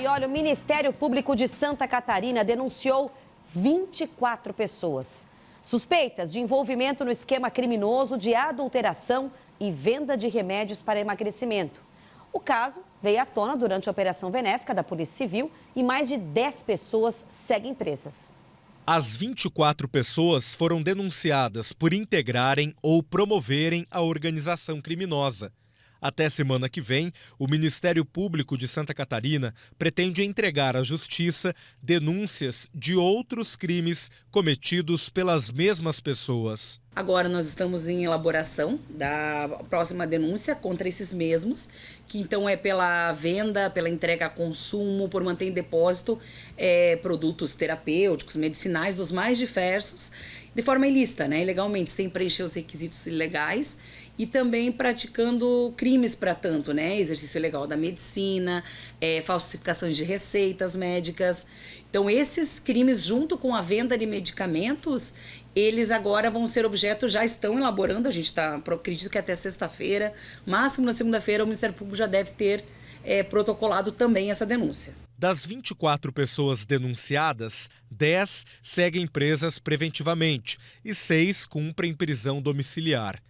E olha, o Ministério Público de Santa Catarina denunciou 24 pessoas suspeitas de envolvimento no esquema criminoso de adulteração e venda de remédios para emagrecimento. O caso veio à tona durante a operação benéfica da Polícia Civil e mais de 10 pessoas seguem presas. As 24 pessoas foram denunciadas por integrarem ou promoverem a organização criminosa. Até semana que vem, o Ministério Público de Santa Catarina pretende entregar à Justiça denúncias de outros crimes cometidos pelas mesmas pessoas. Agora nós estamos em elaboração da próxima denúncia contra esses mesmos, que então é pela venda, pela entrega a consumo, por manter em depósito produtos terapêuticos, medicinais dos mais diversos, de forma ilícita, ilegalmente, sem preencher os requisitos legais, e também praticando crimes para tanto, exercício ilegal da medicina, falsificações de receitas médicas. Então esses crimes, junto com a venda de medicamentos, eles agora vão ser objeto, já estão elaborando, a gente acredito que até sexta-feira, máximo na segunda-feira, o Ministério Público já deve ter protocolado também essa denúncia. Das 24 pessoas denunciadas, 10 seguem presas preventivamente e 6 cumprem prisão domiciliar.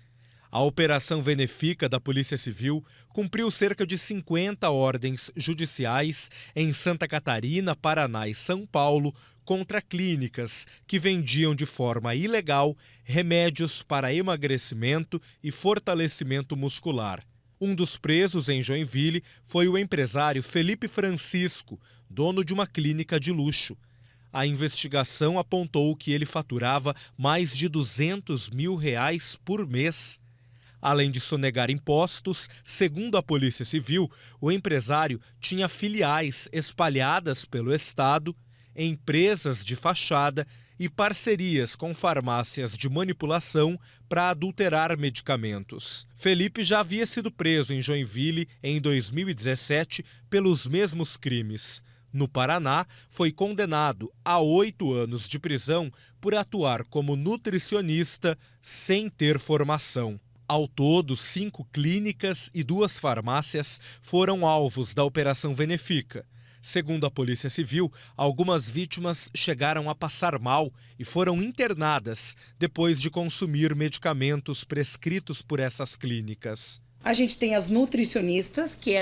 A Operação Benéfica da Polícia Civil cumpriu cerca de 50 ordens judiciais em Santa Catarina, Paraná e São Paulo contra clínicas que vendiam de forma ilegal remédios para emagrecimento e fortalecimento muscular. Um dos presos em Joinville foi o empresário Felipe Francisco, dono de uma clínica de luxo. A investigação apontou que ele faturava mais de R$200 mil por mês. Além de sonegar impostos, segundo a Polícia Civil, o empresário tinha filiais espalhadas pelo estado, empresas de fachada e parcerias com farmácias de manipulação para adulterar medicamentos. Felipe já havia sido preso em Joinville em 2017 pelos mesmos crimes. No Paraná, foi condenado a 8 anos de prisão por atuar como nutricionista sem ter formação. Ao todo, 5 clínicas e 2 farmácias foram alvos da Operação Benéfica. Segundo a Polícia Civil, algumas vítimas chegaram a passar mal e foram internadas depois de consumir medicamentos prescritos por essas clínicas. A gente tem as nutricionistas, que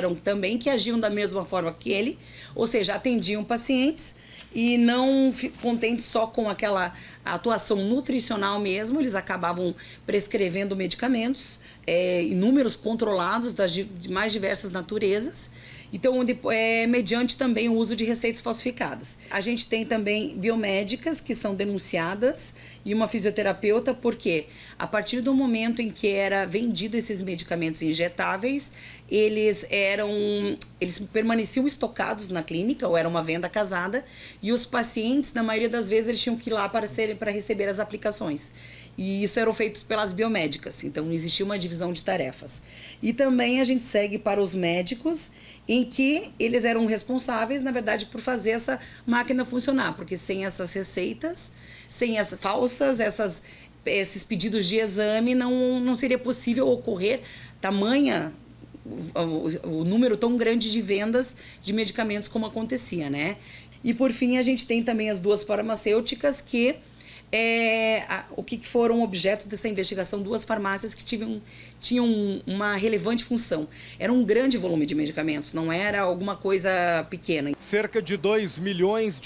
agiam da mesma forma que ele, ou seja, atendiam pacientes e não contentes só com aquela atuação nutricional mesmo, eles acabavam prescrevendo medicamentos, inúmeros controlados de mais diversas naturezas, então mediante também o uso de receitas falsificadas. A gente tem também biomédicas que são denunciadas e uma fisioterapeuta, porque a partir do momento em que era vendido esses medicamentos injetáveis, eles permaneciam estocados na clínica, ou era uma venda casada, e os pacientes, na maioria das vezes, eles tinham que ir lá para receber as aplicações. E isso eram feitos pelas biomédicas, então não existia uma divisão de tarefas. E também a gente segue para os médicos, em que eles eram responsáveis, na verdade, por fazer essa máquina funcionar, porque sem essas receitas, sem as falsas, esses pedidos de exame, não seria possível ocorrer tamanha o número tão grande de vendas de medicamentos como acontecia, E por fim a gente tem também as 2 farmacêuticas que foram objeto dessa investigação, 2 farmácias que tinham uma relevante função. Era um grande volume de medicamentos, não era alguma coisa pequena. Cerca de R$2 milhões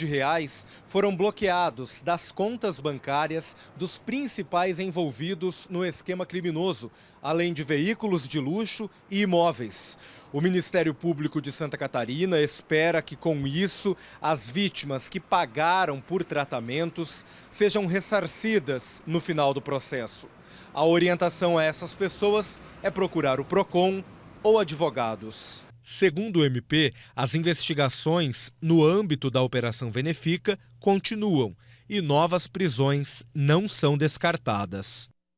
foram bloqueados das contas bancárias dos principais envolvidos no esquema criminoso, além de veículos de luxo e imóveis. O Ministério Público de Santa Catarina espera que, com isso, as vítimas que pagaram por tratamentos sejam ressarcidas no final do processo. A orientação a essas pessoas é procurar o PROCON ou advogados. Segundo o MP, as investigações no âmbito da Operação Benéfica continuam e novas prisões não são descartadas.